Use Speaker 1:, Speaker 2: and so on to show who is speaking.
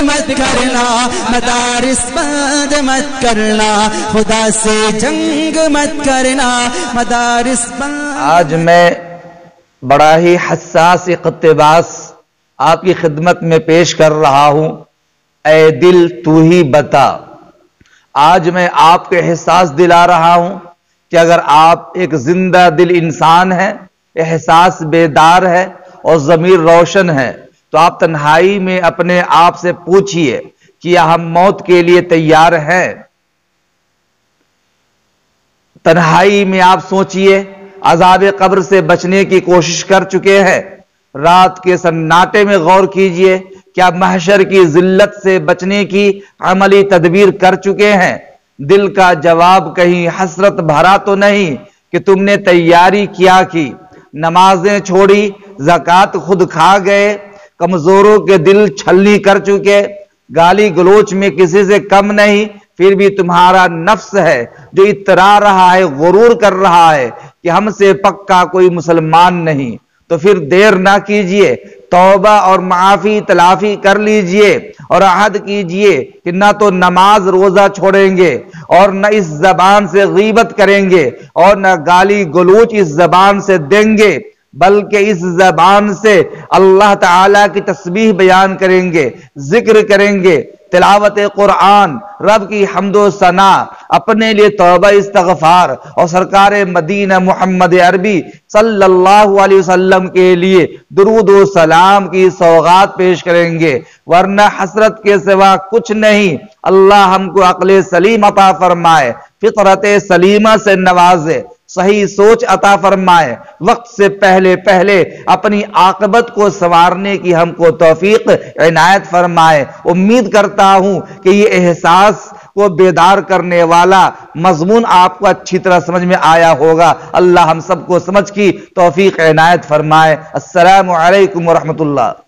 Speaker 1: मत करना, मदारिस बंद मत करना, खुदा से जंग मत करना, मदारिस बंद।
Speaker 2: आज मैं बड़ा ही हसास इक़्तिबास आपकी खिदमत में पेश कर रहा हूं। ऐ दिल तू ही बता। आज मैं आपको एहसास दिला रहा हूं कि अगर आप एक जिंदा दिल इंसान हैं, एहसास बेदार है और ज़मीर रोशन है, तो आप तन्हाई में अपने आप से पूछिए कि क्या हम मौत के लिए तैयार हैं। तन्हाई में आप सोचिए, अज़ाब कब्र से बचने की कोशिश कर चुके हैं। रात के सन्नाटे में गौर कीजिए, क्या महशर की जिल्लत से बचने की अमली तदबीर कर चुके हैं। दिल का जवाब कहीं हसरत भरा तो नहीं कि तुमने तैयारी क्या की, नमाजें छोड़ी, ज़कात खुद खा गए, कमजोरों के दिल छलनी कर चुके, गाली गलोच में किसी से कम नहीं, फिर भी तुम्हारा नफ्स है जो इतरा रहा है, गुरूर कर रहा है कि हमसे पक्का कोई मुसलमान नहीं। तो फिर देर ना कीजिए, तौबा और माफी तलाफी कर लीजिए और अहद कीजिए कि ना तो नमाज रोजा छोड़ेंगे और न इस जबान से गीबत करेंगे और न गाली गलोच इस जबान से देंगे, बल्कि इस जबान से अल्लाह ताला की तस्बीह बयान करेंगे, जिक्र करेंगे, तिलावत कुरान, रब की हम्दो सना, अपने लिए तौबा इस्तगफार और सरकार मदीना मुहम्मद अरबी सल्लल्लाहु अलैहि वसल्लम के लिए दुरूद व सलाम की सौगात पेश करेंगे। वरना हसरत के सिवा कुछ नहीं। अल्लाह हमको अक्ल सलीम अता फरमाए, फितरत सलीमा से नवाजे, सही सोच अता फरमाए, वक्त से पहले पहले अपनी आकबत को संवारने की हमको तौफीक इनायत फरमाए। उम्मीद करता हूं कि ये एहसास को बेदार करने वाला मजमून आपको अच्छी तरह समझ में आया होगा। अल्लाह हम सबको समझ की तौफीक इनायत फरमाए। अस्सलामु अलैकुम व रहमतुल्लाह।